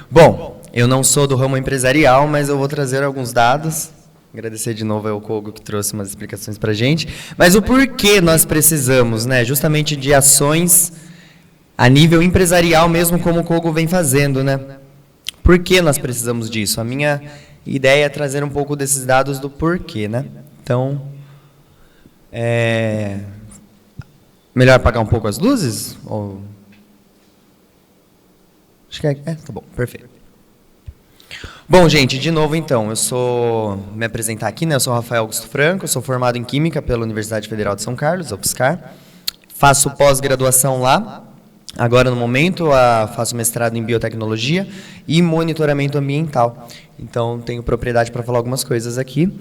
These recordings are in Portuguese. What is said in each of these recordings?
Bom, eu não sou do ramo empresarial, mas eu vou trazer alguns dados. Agradecer de novo ao Kogo que trouxe umas explicações para a gente. Mas o porquê nós precisamos, né? Justamente de ações a nível empresarial, mesmo como o Kogo vem fazendo, né? Por que nós precisamos disso? A minha ideia é trazer um pouco desses dados do porquê, né? Então, melhor apagar um pouco as luzes? Ou... Acho que tá bom, perfeito. Bom, gente, de novo então, me apresentar aqui, né? Eu sou Rafael Augusto Franco, eu sou formado em Química pela Universidade Federal de São Carlos, UFSCar. Faço pós-graduação lá, agora no momento faço mestrado em Biotecnologia e Monitoramento Ambiental. Então, tenho propriedade para falar algumas coisas aqui.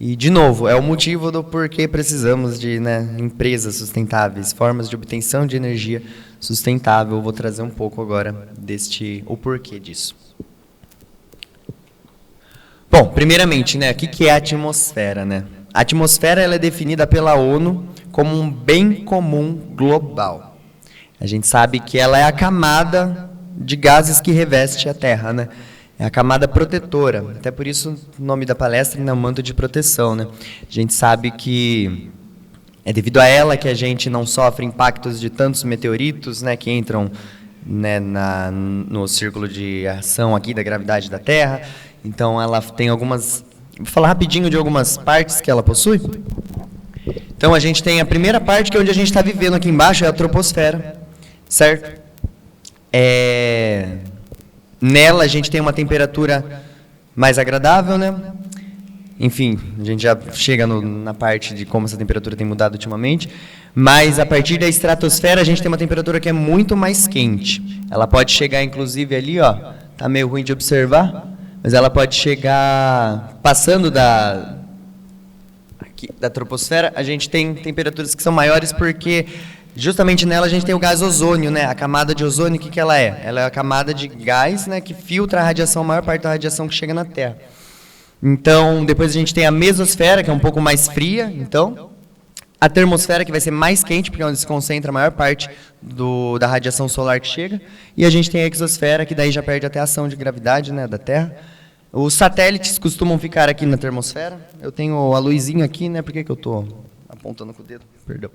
E, de novo, é o motivo do porquê precisamos de empresas sustentáveis, formas de obtenção de energia sustentável. Eu vou trazer um pouco agora o porquê disso. Bom, primeiramente, né, o que é a atmosfera, né? A atmosfera ela é definida pela ONU como um bem comum global. A gente sabe que ela é a camada de gases que reveste a Terra, né? É a camada protetora. Até por isso o nome da palestra é o manto de proteção, né? A gente sabe que é devido a ela que a gente não sofre impactos de tantos meteoritos, né, que entram, né, no círculo de ação aqui da gravidade da Terra. Então, ela tem algumas... Vou falar rapidinho de algumas partes que ela possui. Então, a gente tem a primeira parte, que é onde a gente está vivendo aqui embaixo, é a troposfera, certo? Nela, a gente tem uma temperatura mais agradável, né? Enfim, a gente já chega na parte de como essa temperatura tem mudado ultimamente. Mas, a partir da estratosfera, a gente tem uma temperatura que é muito mais quente. Ela pode chegar, inclusive, ali, ó, tá meio ruim de observar, mas ela pode chegar, passando da troposfera, a gente tem temperaturas que são maiores porque justamente nela a gente tem o gás ozônio, né? A camada de ozônio, o que ela é? Ela é a camada de gás, né, que filtra a radiação, a maior parte da radiação que chega na Terra. Então, depois a gente tem a mesosfera, que é um pouco mais fria, então... A termosfera, que vai ser mais quente, porque é onde se concentra a maior parte da radiação solar que chega. E a gente tem a exosfera, que daí já perde até a ação de gravidade, né, da Terra. Os satélites costumam ficar aqui na termosfera. Eu tenho a luzinha aqui, né? Por que eu estou apontando com o dedo? Perdão.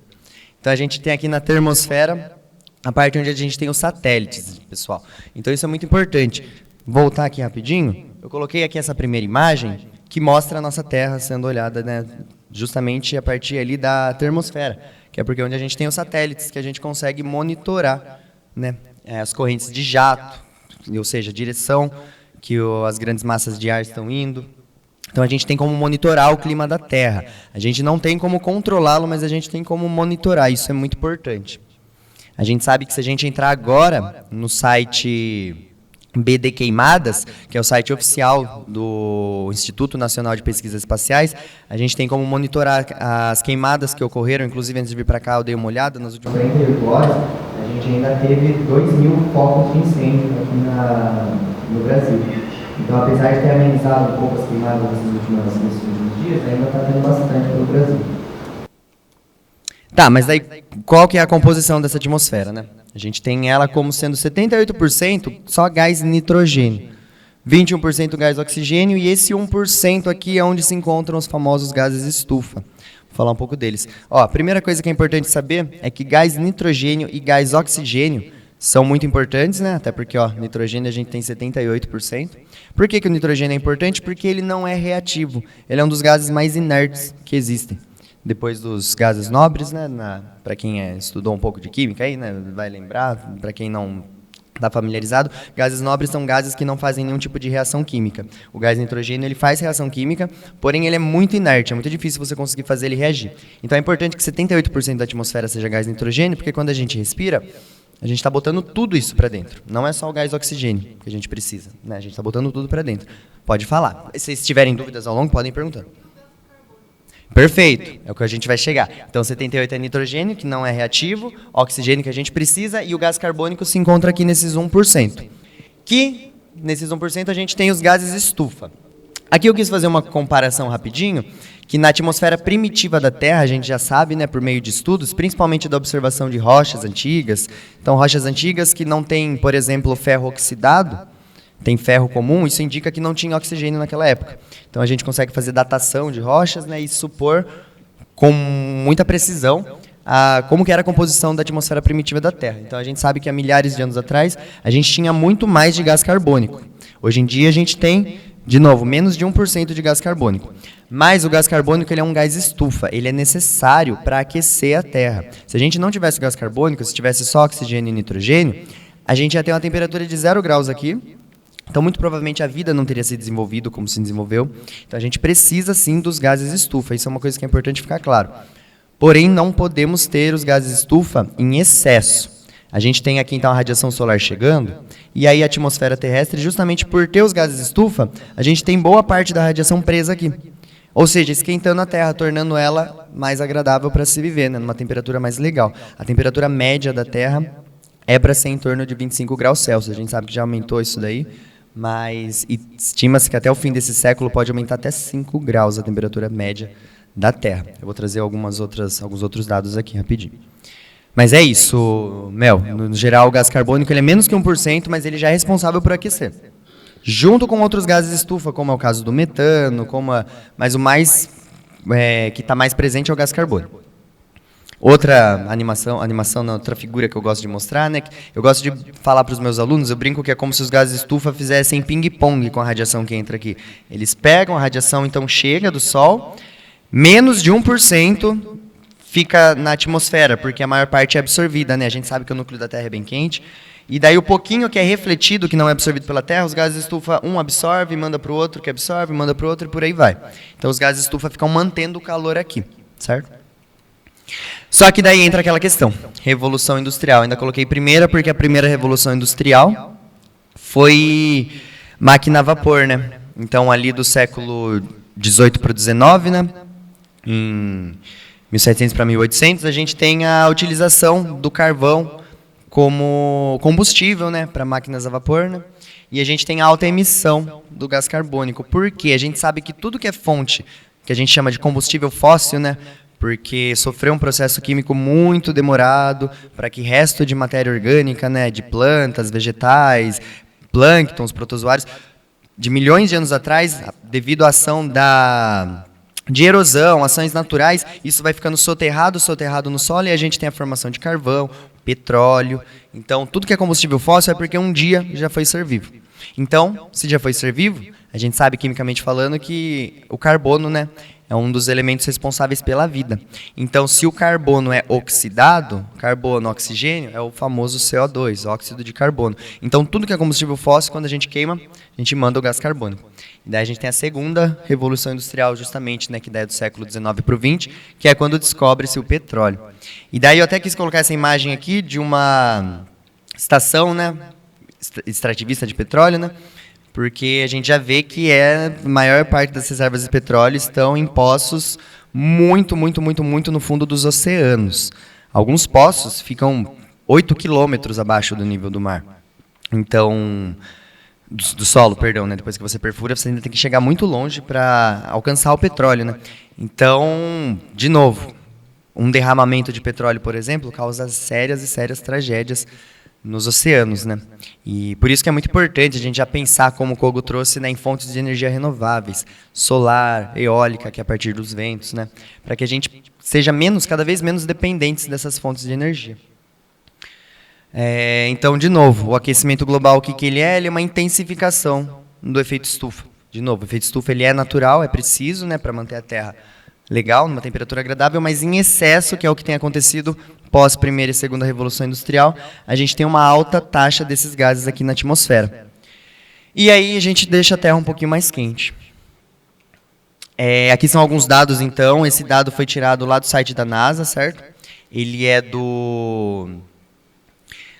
Então, a gente tem aqui na termosfera a parte onde a gente tem os satélites, pessoal. Então, isso é muito importante. Voltar aqui rapidinho. Eu coloquei aqui essa primeira imagem que mostra a nossa Terra sendo olhada, né, justamente a partir ali da termosfera, que é porque onde a gente tem os satélites, que a gente consegue monitorar, né, as correntes de jato, ou seja, a direção que as grandes massas de ar estão indo. Então, a gente tem como monitorar o clima da Terra. A gente não tem como controlá-lo, mas a gente tem como monitorar. Isso é muito importante. A gente sabe que se a gente entrar agora no site BD Queimadas, que é o site oficial do Instituto Nacional de Pesquisas Espaciais, a gente tem como monitorar as queimadas que ocorreram. Inclusive, antes de vir para cá, eu dei uma olhada nas últimas 48 horas, a gente ainda teve 2.000 focos de incêndio aqui no Brasil. Então, apesar de ter amenizado um pouco as queimadas nesses últimos dias, ainda está tendo bastante pelo Brasil. Tá, mas daí qual que é a composição dessa atmosfera, né? A gente tem ela como sendo 78% só gás nitrogênio, 21% gás oxigênio, e esse 1% aqui é onde se encontram os famosos gases estufa. Vou falar um pouco deles. Ó, a primeira coisa que é importante saber é que gás nitrogênio e gás oxigênio são muito importantes, né? Até porque, ó, nitrogênio a gente tem 78%. Por que o nitrogênio é importante? Porque ele não é reativo. Ele é um dos gases mais inertes que existem. Depois dos gases nobres, né, para quem estudou um pouco de química, aí, né, vai lembrar, para quem não está familiarizado, gases nobres são gases que não fazem nenhum tipo de reação química. O gás nitrogênio ele faz reação química, porém ele é muito inerte, é muito difícil você conseguir fazer ele reagir. Então é importante que 78% da atmosfera seja gás nitrogênio, porque quando a gente respira, a gente está botando tudo isso para dentro. Não é só o gás oxigênio que a gente precisa, né? A gente está botando tudo para dentro. Pode falar. Se vocês tiverem dúvidas ao longo, podem perguntar. Perfeito, é o que a gente vai chegar. Então, 78 é nitrogênio, que não é reativo, oxigênio que a gente precisa, e o gás carbônico se encontra aqui nesses 1%. Que, nesses 1%, a gente tem os gases estufa. Aqui eu quis fazer uma comparação rapidinho, que na atmosfera primitiva da Terra, a gente já sabe, né, por meio de estudos, principalmente da observação de rochas antigas. Então, rochas antigas que não têm, por exemplo, ferro oxidado, tem ferro comum, isso indica que não tinha oxigênio naquela época. Então a gente consegue fazer datação de rochas, né, e supor com muita precisão como que era a composição da atmosfera primitiva da Terra. Então a gente sabe que há milhares de anos atrás a gente tinha muito mais de gás carbônico. Hoje em dia a gente tem, de novo, menos de 1% de gás carbônico. Mas o gás carbônico ele é um gás estufa, ele é necessário para aquecer a Terra. Se a gente não tivesse gás carbônico, se tivesse só oxigênio e nitrogênio, a gente ia ter uma temperatura de 0 graus aqui. Então, muito provavelmente, a vida não teria se desenvolvido como se desenvolveu. Então, a gente precisa, sim, dos gases estufa. Isso é uma coisa que é importante ficar claro. Porém, não podemos ter os gases estufa em excesso. A gente tem aqui, então, a radiação solar chegando, e aí a atmosfera terrestre, justamente por ter os gases estufa, a gente tem boa parte da radiação presa aqui. Ou seja, esquentando a Terra, tornando ela mais agradável para se viver, né, numa temperatura mais legal. A temperatura média da Terra é para ser em torno de 25 graus Celsius. A gente sabe que já aumentou isso daí, mas estima-se que até o fim desse século pode aumentar até 5 graus a temperatura média da Terra. Eu vou trazer alguns outros dados aqui rapidinho. Mas é isso, Mel. No geral, o gás carbônico ele é menos que 1%, mas ele já é responsável por aquecer. Junto com outros gases estufa, como é o caso do metano, mas o mais que está mais presente é o gás carbônico. Outra outra figura que eu gosto de mostrar, né? Eu gosto de falar para os meus alunos, eu brinco que é como se os gases estufa fizessem ping-pong com a radiação que entra aqui. Eles pegam a radiação, então chega do Sol, menos de 1% fica na atmosfera, porque a maior parte é absorvida, né? A gente sabe que o núcleo da Terra é bem quente. E daí o pouquinho que é refletido, que não é absorvido pela Terra, os gases estufa, um absorve, manda para o outro, que absorve, manda para o outro, e por aí vai. Então os gases estufa ficam mantendo o calor aqui, certo? Só que daí entra aquela questão, Revolução Industrial. Ainda coloquei primeira, porque a primeira Revolução Industrial foi máquina a vapor, né? Então ali do século XVIII para o XIX, né? Em 1700 para 1800, a gente tem a utilização do carvão como combustível, né, para máquinas a vapor, né? E a gente tem alta emissão do gás carbônico. Por quê? A gente sabe que tudo que é fonte, que a gente chama de combustível fóssil, né, porque sofreu um processo químico muito demorado para que resto de matéria orgânica, né, de plantas, vegetais, plânctons, protozoários, de milhões de anos atrás, devido à ação de erosão, ações naturais, isso vai ficando soterrado no solo e a gente tem a formação de carvão, petróleo. Então, tudo que é combustível fóssil é porque um dia já foi ser vivo. Então, se já foi ser vivo, a gente sabe, quimicamente falando, que o carbono, né, é um dos elementos responsáveis pela vida. Então, se o carbono é oxidado, carbono, oxigênio, é o famoso CO2, óxido de carbono. Então, tudo que é combustível fóssil, quando a gente queima, a gente manda o gás carbônico. E daí a gente tem a segunda Revolução Industrial, justamente, né, que daí é do século XIX para o XX, que é quando descobre-se o petróleo. E daí eu até quis colocar essa imagem aqui de uma estação, né, extrativista de petróleo, né, porque a gente já vê que a maior parte das reservas de petróleo estão em poços muito no fundo dos oceanos. Alguns poços ficam 8 quilômetros abaixo do nível do mar. Então, do solo, perdão, né? Depois que você perfura, você ainda tem que chegar muito longe para alcançar o petróleo, né? Então, de novo, um derramamento de petróleo, por exemplo, causa sérias tragédias nos oceanos, né? E por isso que é muito importante a gente já pensar, como o Kogo trouxe, né, em fontes de energia renováveis, solar, eólica, que é a partir dos ventos, né? Para que a gente seja cada vez menos dependentes dessas fontes de energia. Então, de novo, o aquecimento global, o que ele é? Ele é uma intensificação do efeito estufa. De novo, o efeito estufa ele é natural, é preciso, né, para manter a Terra legal, numa temperatura agradável, mas em excesso, que é o que tem acontecido pós primeira e segunda Revolução Industrial, a gente tem uma alta taxa desses gases aqui na atmosfera. E aí a gente deixa a Terra um pouquinho mais quente. Aqui são alguns dados, então. Esse dado foi tirado lá do site da NASA, certo? Ele é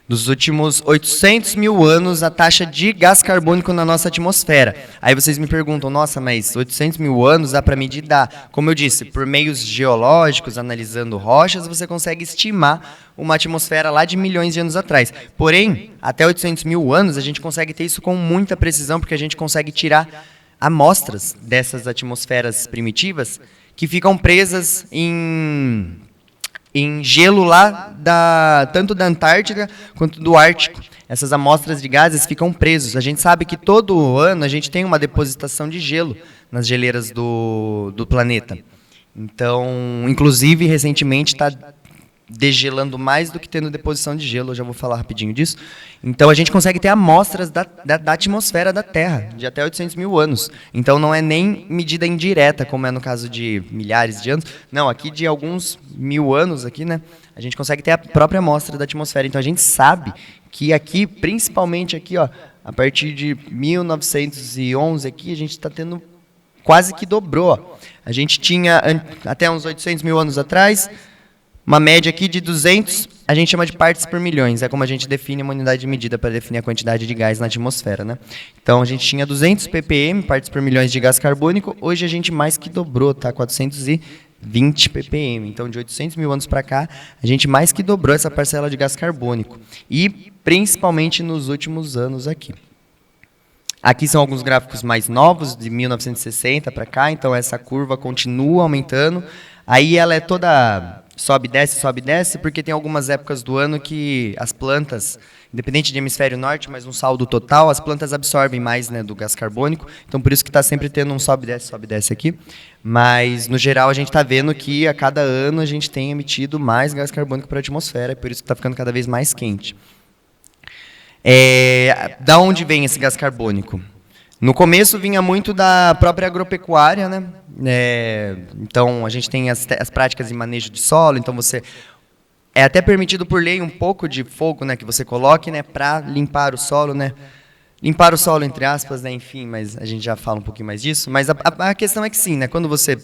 dos últimos 800 mil anos, a taxa de gás carbônico na nossa atmosfera. Aí vocês me perguntam, nossa, mas 800 mil anos dá para medir? Dá. Como eu disse, por meios geológicos, analisando rochas, você consegue estimar uma atmosfera lá de milhões de anos atrás. Porém, até 800 mil anos, a gente consegue ter isso com muita precisão, porque a gente consegue tirar amostras dessas atmosferas primitivas que ficam presas em gelo lá, tanto da Antártica quanto do Ártico. essas amostras de gases ficam presos. A gente sabe que todo ano a gente tem uma depositação de gelo nas geleiras do planeta. Então, inclusive, recentemente está degelando mais do que tendo deposição de gelo, eu já vou falar rapidinho disso. Então, a gente consegue ter amostras da atmosfera da Terra, de até 800 mil anos. Então, não é nem medida indireta, como é no caso de milhares de anos. Não, aqui de alguns mil anos, aqui, né, a gente consegue ter a própria amostra da atmosfera. Então, a gente sabe que aqui, principalmente aqui, ó, a partir de 1911, aqui, a gente está tendo quase que dobrou. Ó. A gente tinha, até uns 800 mil anos atrás, uma média aqui de 200, a gente chama de partes por milhões, é como a gente define uma unidade de medida para definir a quantidade de gás na atmosfera, né? Então, a gente tinha 200 ppm, partes por milhões de gás carbônico, hoje a gente mais que dobrou, tá? 420 ppm. Então, de 800 mil anos para cá, a gente mais que dobrou essa parcela de gás carbônico. E, principalmente, nos últimos anos aqui. Aqui são alguns gráficos mais novos, de 1960 para cá, então essa curva continua aumentando. Aí ela é toda sobe e desce, porque tem algumas épocas do ano que as plantas, independente de hemisfério norte, mas no saldo total, as plantas absorvem mais, né, do gás carbônico, então por isso que está sempre tendo um sobe e desce aqui. Mas, no geral, a gente está vendo que a cada ano a gente tem emitido mais gás carbônico para a atmosfera, e por isso que está ficando cada vez mais quente. Da onde vem esse gás carbônico? No começo vinha muito da própria agropecuária, né? Então a gente tem as práticas de manejo de solo, então você é até permitido por lei um pouco de fogo, né, que você coloque, né, para limpar o solo, né? Limpar o solo entre aspas, né, enfim, mas a gente já fala um pouquinho mais disso. Mas a questão é que sim, né, quando você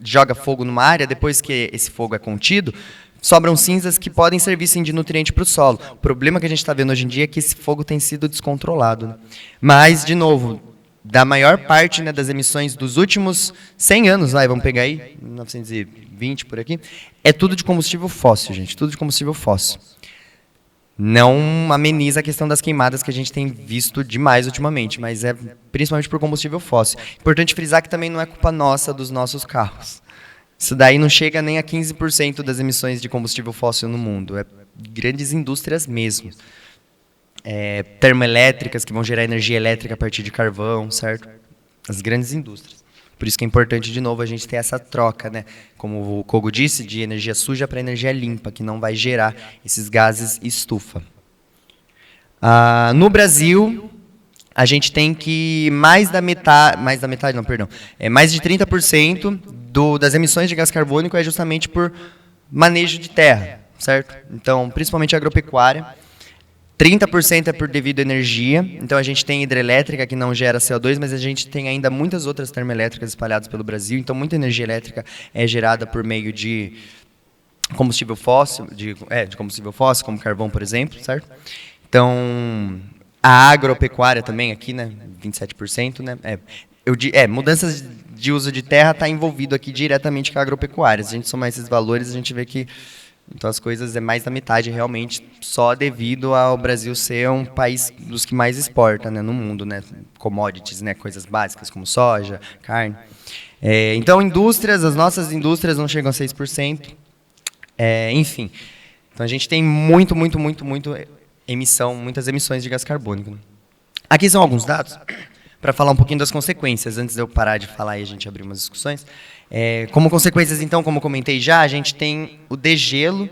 joga fogo numa área, depois que esse fogo é contido, sobram cinzas que podem servir sim de nutriente para o solo. O problema que a gente está vendo hoje em dia é que esse fogo tem sido descontrolado, né? Mas, de novo, da maior parte, né, das emissões dos últimos 100 anos, vamos pegar aí, 1920 por aqui, é tudo de combustível fóssil, gente, tudo de combustível fóssil. Não ameniza a questão das queimadas que a gente tem visto demais ultimamente, mas é principalmente por combustível fóssil. Importante frisar que também não é culpa nossa dos nossos carros. Isso daí não chega nem a 15% das emissões de combustível fóssil no mundo, é grandes indústrias mesmo. Termoelétricas que vão gerar energia elétrica a partir de carvão, certo? As grandes indústrias. Por isso que é importante, de novo, a gente ter essa troca, né? Como o Kogo disse, de energia suja para energia limpa, que não vai gerar esses gases estufa. No Brasil, a gente tem que mais de 30% das emissões de gás carbônico é justamente por manejo de terra, certo? Então, principalmente a agropecuária. 30% é por devido à energia, então a gente tem hidrelétrica que não gera CO2, mas a gente tem ainda muitas outras termoelétricas espalhadas pelo Brasil, então muita energia elétrica é gerada por meio de combustível fóssil, de combustível fóssil, como carvão, por exemplo, certo? Então, a agropecuária também aqui, né, 27%, né, mudanças de uso de terra está envolvido aqui diretamente com a agropecuária. Se a gente somar esses valores, a gente vê que então as coisas é mais da metade realmente, só devido ao Brasil ser um país dos que mais exporta, né, no mundo, né, commodities, né, coisas básicas como soja, carne. Então as nossas indústrias não chegam a 6%, enfim. Então a gente tem muitas emissões de gás carbônico. Né. Aqui são alguns dados para falar um pouquinho das consequências, antes de eu parar de falar e a gente abrir umas discussões. Como consequências, então, como comentei já, a gente tem o degelo.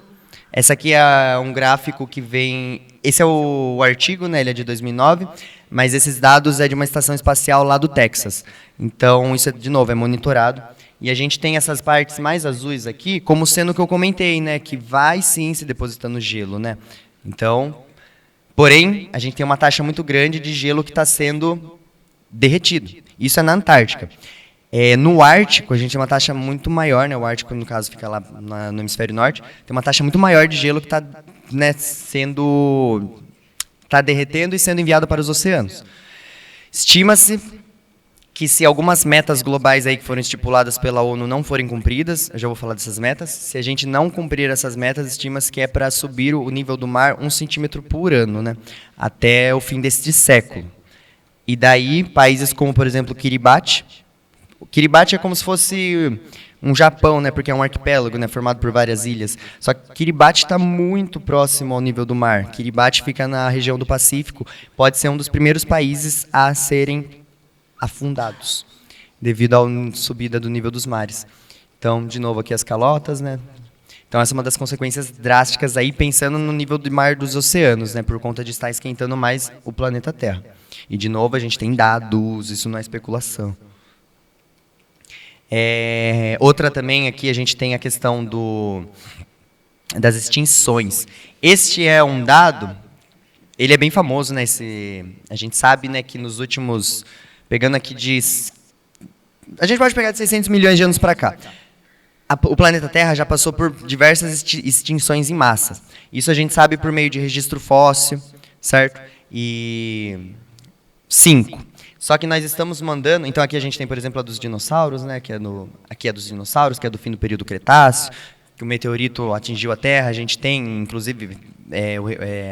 Essa aqui é um gráfico que vem... Esse é o artigo, né, ele é de 2009, mas esses dados é de uma estação espacial lá do Texas. Então, isso, de novo, é monitorado. E a gente tem essas partes mais azuis aqui, como sendo o que eu comentei, né, que vai sim se depositando gelo, né? Então, porém, a gente tem uma taxa muito grande de gelo que está sendo derretido. Isso é na Antártica. No Ártico, a gente tem uma taxa muito maior, né? O Ártico, no caso, fica lá no hemisfério norte, tem uma taxa muito maior de gelo que está, né, derretendo e sendo enviado para os oceanos. Estima-se que se algumas metas globais aí que foram estipuladas pela ONU não forem cumpridas, eu já vou falar dessas metas, se a gente não cumprir essas metas, estima-se que é para subir o nível do mar 1 centímetro por ano, né? Até o fim deste século. E daí, países como, por exemplo, Kiribati. O Kiribati é como se fosse um Japão, né, porque é um arquipélago, né, formado por várias ilhas. Só que Kiribati está muito próximo ao nível do mar. Kiribati fica na região do Pacífico, pode ser um dos primeiros países a serem afundados, devido à subida do nível dos mares. Então, de novo, aqui as calotas, né? Então, essa é uma das consequências drásticas aí, pensando no nível do mar dos oceanos, né, por conta de estar esquentando mais o planeta Terra. E, de novo, a gente tem dados, isso não é especulação. Outra também aqui, a gente tem a questão das extinções. Este é um dado, ele é bem famoso, né? A gente sabe, né, que nos últimos, pegando aqui a gente pode pegar de 600 milhões de anos para cá. O planeta Terra já passou por diversas extinções em massa. Isso a gente sabe por meio de registro fóssil, certo? E 5. Só que nós estamos mandando... Então, aqui a gente tem, por exemplo, a dos dinossauros, né? Aqui é dos dinossauros, que é do fim do período Cretáceo, que o meteorito atingiu a Terra. A gente tem, inclusive,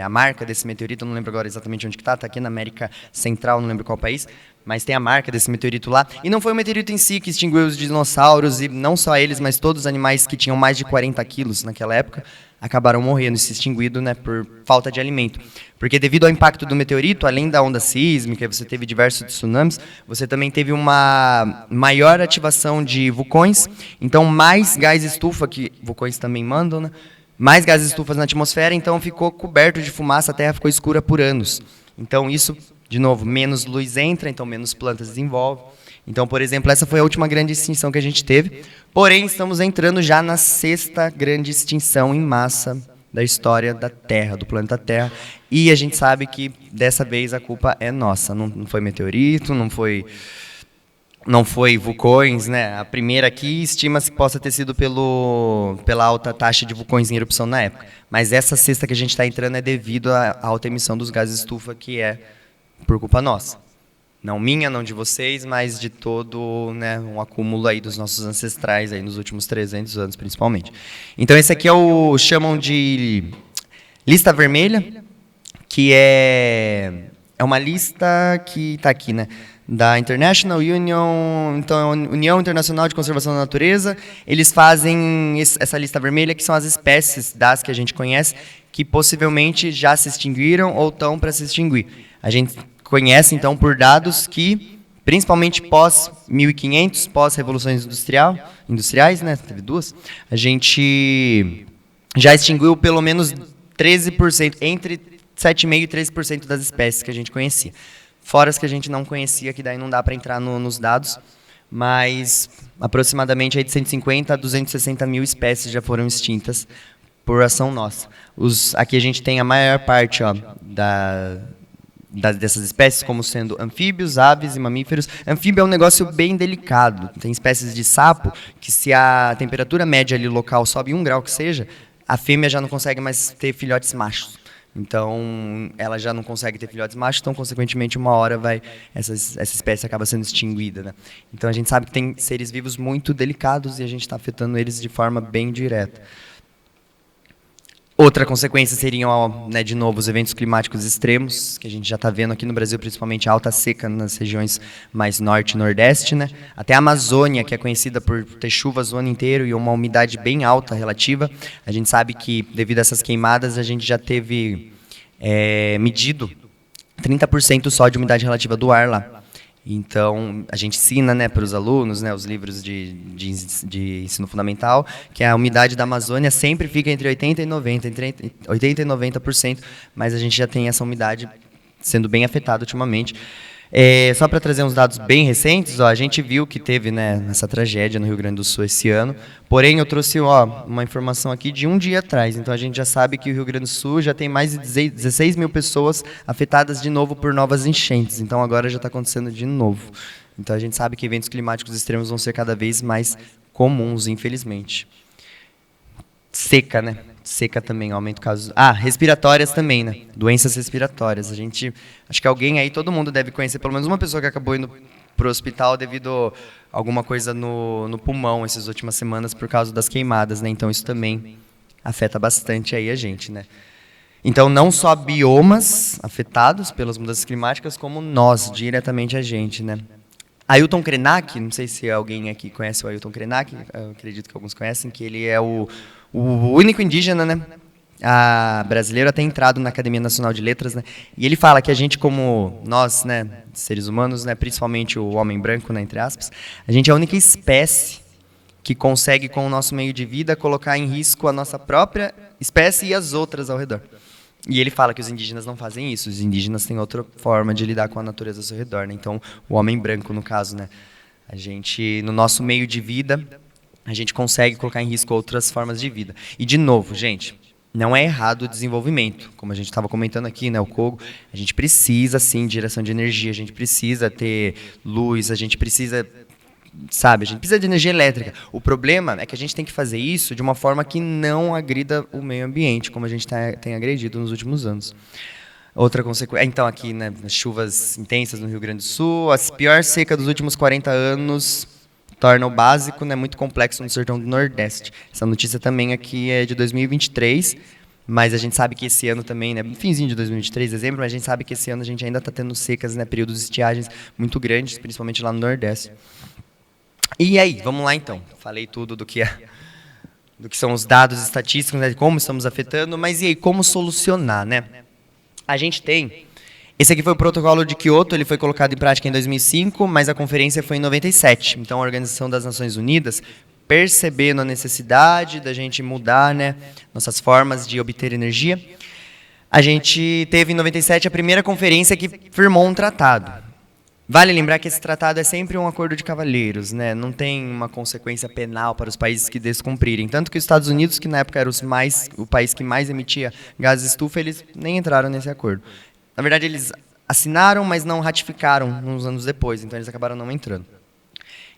a marca desse meteorito, eu não lembro agora exatamente onde que está aqui na América Central, não lembro qual país, mas tem a marca desse meteorito lá. E não foi o meteorito em si que extinguiu os dinossauros, e não só eles, mas todos os animais que tinham mais de 40 quilos naquela época, acabaram morrendo e se extinguindo, né, por falta de alimento. Porque devido ao impacto do meteorito, além da onda sísmica, você teve diversos tsunamis, você também teve uma maior ativação de vulcões, então mais gás estufa, que vulcões também mandam, né, mais gases estufas na atmosfera, então ficou coberto de fumaça, a Terra ficou escura por anos. Então isso, de novo, menos luz entra, então menos plantas desenvolvem. Então, por exemplo, essa foi a última grande extinção que a gente teve. Porém, estamos entrando já na 6ª grande extinção em massa da história da Terra, do planeta Terra. E a gente sabe que, dessa vez, a culpa é nossa. Não foi meteorito, não foi vulcões, né? A primeira aqui estima-se que possa ter sido pela alta taxa de vulcões em erupção na época. Mas essa 6ª que a gente está entrando é devido à alta emissão dos gases estufa, que é por culpa nossa. Não minha, não de vocês, mas de todo, né, um acúmulo aí dos nossos ancestrais aí nos últimos 300 anos, principalmente. Então, esse aqui chamam de lista vermelha, que é uma lista que está aqui, né, da International Union, então, União Internacional de Conservação da Natureza. Eles fazem essa lista vermelha, que são as espécies das que a gente conhece, que possivelmente já se extinguiram ou estão para se extinguir. A gente conhece, então, por dados que, principalmente pós-1500, pós-revoluções industriais, né, teve 2, a gente já extinguiu pelo menos 13%, entre 7,5% e 13% das espécies que a gente conhecia. Fora as que a gente não conhecia, que daí não dá para entrar nos dados, mas aproximadamente aí de 150 a 260 mil espécies já foram extintas por ação nossa. Aqui a gente tem a maior parte, ó, dessas espécies como sendo anfíbios, aves e mamíferos. Anfíbio é um negócio bem delicado. Tem espécies de sapo que, se a temperatura média ali local sobe 1 grau que seja, a fêmea já não consegue mais ter filhotes machos. Então, ela já não consegue ter filhotes machos, então, consequentemente, uma hora essa espécie acaba sendo extinguida, né? Então, a gente sabe que tem seres vivos muito delicados e a gente está afetando eles de forma bem direta. Outra consequência seriam, né, de novo, os eventos climáticos extremos, que a gente já está vendo aqui no Brasil, principalmente a alta seca nas regiões mais norte e nordeste, né? Até a Amazônia, que é conhecida por ter chuvas o ano inteiro e uma umidade bem alta relativa. A gente sabe que, devido a essas queimadas, a gente já teve medido 30% só de umidade relativa do ar lá. Então, a gente ensina, né, para os alunos, né, os livros de ensino fundamental, que a umidade da Amazônia sempre fica entre 80% e 90%, entre 80% e 90%, mas a gente já tem essa umidade sendo bem afetada ultimamente. Só para trazer uns dados bem recentes, ó, a gente viu que teve, né, essa tragédia no Rio Grande do Sul esse ano, porém eu trouxe uma informação aqui de um dia atrás, então a gente já sabe que o Rio Grande do Sul já tem mais de 16 mil pessoas afetadas de novo por novas enchentes, então agora já está acontecendo de novo. Então a gente sabe que eventos climáticos extremos vão ser cada vez mais comuns, infelizmente. Seca, né? Seca também, aumenta o caso. Respiratórias também, né? Doenças respiratórias. Acho que alguém aí, todo mundo deve conhecer pelo menos uma pessoa que acabou indo para o hospital devido a alguma coisa no pulmão essas últimas semanas por causa das queimadas, né? Então isso também afeta bastante aí a gente, né? Então não só biomas afetados pelas mudanças climáticas, como nós, diretamente a gente, né? Ailton Krenak, não sei se alguém aqui conhece o Ailton Krenak, eu acredito que alguns conhecem, que ele é o único indígena, né, brasileiro a ter entrado na Academia Nacional de Letras, né, e ele fala que a gente, como nós, né, seres humanos, né, principalmente o homem branco, né, entre aspas, a gente é a única espécie que consegue, com o nosso meio de vida, colocar em risco a nossa própria espécie e as outras ao redor. E ele fala que os indígenas não fazem isso, os indígenas têm outra forma de lidar com a natureza ao seu redor, né? Então, o homem branco, no caso, né? A gente, no nosso meio de vida, a gente consegue colocar em risco outras formas de vida. E, de novo, gente, não é errado o desenvolvimento, como a gente estava comentando aqui, né, o Kogo, a gente precisa, sim, de geração de energia, a gente precisa ter luz, a gente precisa... Sabe, a gente precisa de energia elétrica. O problema é que a gente tem que fazer isso de uma forma que não agrida o meio ambiente, como a gente tem agredido nos últimos anos. Outra consequência... Então, aqui, né, chuvas intensas no Rio Grande do Sul, a pior seca dos últimos 40 anos torna o básico, né, muito complexo no sertão do Nordeste. Essa notícia também aqui é de 2023, mas a gente sabe que esse ano também, né, finzinho de 2023, dezembro, mas a gente sabe que esse ano a gente ainda está tendo secas, né, períodos de estiagens muito grandes, principalmente lá no Nordeste. E aí, vamos lá então. Falei tudo do que são os dados estatísticos, né, de como estamos afetando, mas e aí, como solucionar, né? A gente tem... Esse aqui foi o protocolo de Kyoto, ele foi colocado em prática em 2005, mas a conferência foi em 97. Então, a Organização das Nações Unidas, percebendo a necessidade da gente mudar, né, nossas formas de obter energia, a gente teve em 97 a primeira conferência que firmou um tratado. Vale lembrar que esse tratado é sempre um acordo de cavalheiros, né? Não tem uma consequência penal para os países que descumprirem. Tanto que os Estados Unidos, que na época era o país que mais emitia gases estufa, eles nem entraram nesse acordo. Na verdade, eles assinaram, mas não ratificaram uns anos depois, então eles acabaram não entrando.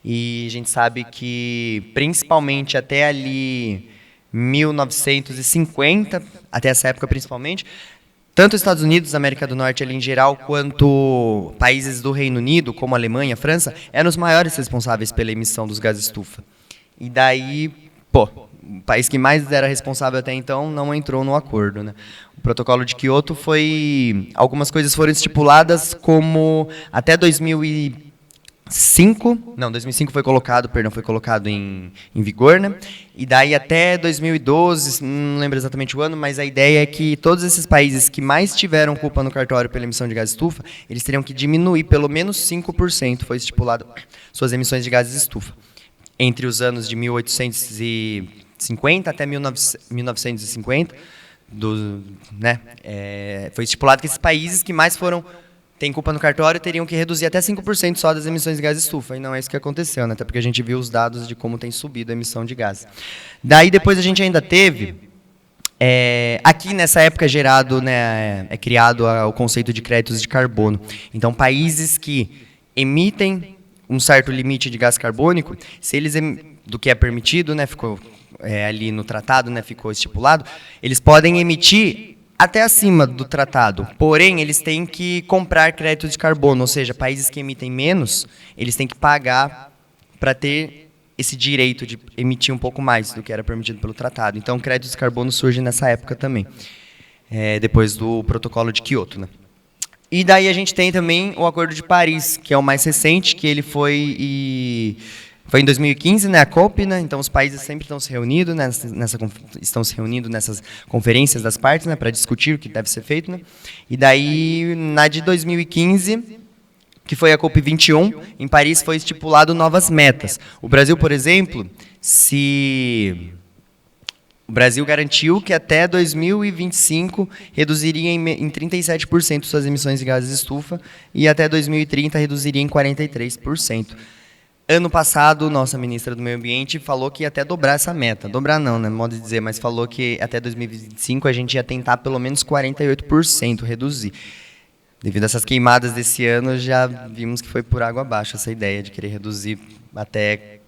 E a gente sabe que, principalmente até ali 1950, até essa época principalmente, tanto os Estados Unidos, América do Norte ali em geral, quanto países do Reino Unido, como a Alemanha, a França, eram os maiores responsáveis pela emissão dos gases estufa. E daí, o país que mais era responsável até então não entrou no acordo, né? O protocolo de Kyoto foi... Algumas coisas foram estipuladas como até 2005 foi colocado em vigor, né? E daí até 2012, não lembro exatamente o ano, mas a ideia é que todos esses países que mais tiveram culpa no cartório pela emissão de gases estufa, eles teriam que diminuir pelo menos 5%, foi estipulado, suas emissões de gases estufa. Entre os anos de 1850 até 1950, né, foi estipulado que esses países que mais têm culpa no cartório teriam que reduzir até 5% só das emissões de gases estufa, e não é isso que aconteceu, né, até porque a gente viu os dados de como tem subido a emissão de gases. Daí depois a gente ainda teve, aqui nessa época é criado o conceito de créditos de carbono. Então, países que emitem um certo limite de gás carbônico, se eles do que é permitido, né, ficou ali no tratado, né, ficou estipulado, eles podem emitir até acima do tratado, porém eles têm que comprar créditos de carbono, ou seja, países que emitem menos, eles têm que pagar para ter esse direito de emitir um pouco mais do que era permitido pelo tratado. Então, créditos de carbono surgem nessa época também, depois do protocolo de Kyoto, né? E daí a gente tem também o Acordo de Paris, que é o mais recente, que ele foi em 2015, né, a COP, né, então os países sempre estão se reunindo, né, estão se reunindo nessas conferências das partes, né, para discutir o que deve ser feito, né. E daí, na de 2015, que foi a COP 21, em Paris foi estipulado novas metas. O Brasil, por exemplo, o Brasil garantiu que até 2025 reduziria em 37% suas emissões de gases de estufa e até 2030 reduziria em 43%. Ano passado, nossa ministra do Meio Ambiente falou que ia até dobrar essa meta. Dobrar não, né, modo de dizer, mas falou que até 2025 a gente ia tentar pelo menos 48% reduzir. Devido a essas queimadas desse ano, já vimos que foi por água abaixo essa ideia de querer reduzir até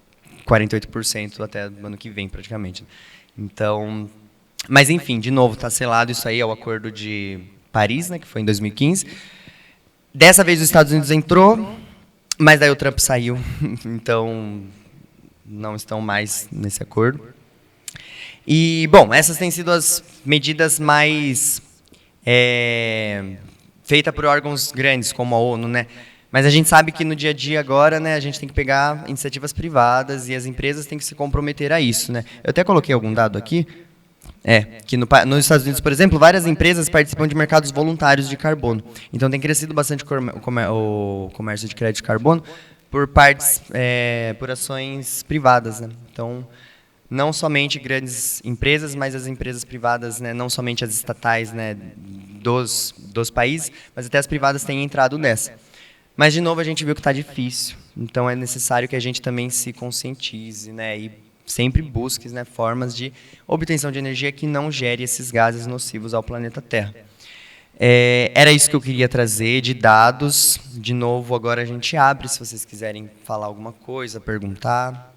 48% até o ano que vem, praticamente. Então, mas enfim, de novo, está selado isso aí, é o Acordo de Paris, né, que foi em 2015. Dessa vez os Estados Unidos entrou, mas daí o Trump saiu, então não estão mais nesse acordo. E, bom, essas têm sido as medidas mais feitas por órgãos grandes, como a ONU, né? Mas a gente sabe que no dia a dia agora, né, a gente tem que pegar iniciativas privadas e as empresas têm que se comprometer a isso, né? Eu até coloquei algum dado aqui. Que nos Estados Unidos, por exemplo, várias empresas participam de mercados voluntários de carbono. Então tem crescido bastante o comércio de crédito de carbono por ações privadas, né? Então, não somente grandes empresas, mas as empresas privadas, né, não somente as estatais, né, dos países, mas até as privadas têm entrado nessa. Mas, de novo, a gente viu que está difícil. Então, é necessário que a gente também se conscientize, né, e sempre busque, né, formas de obtenção de energia que não gere esses gases nocivos ao planeta Terra. Era isso que eu queria trazer de dados. De novo, agora a gente abre, se vocês quiserem falar alguma coisa, perguntar.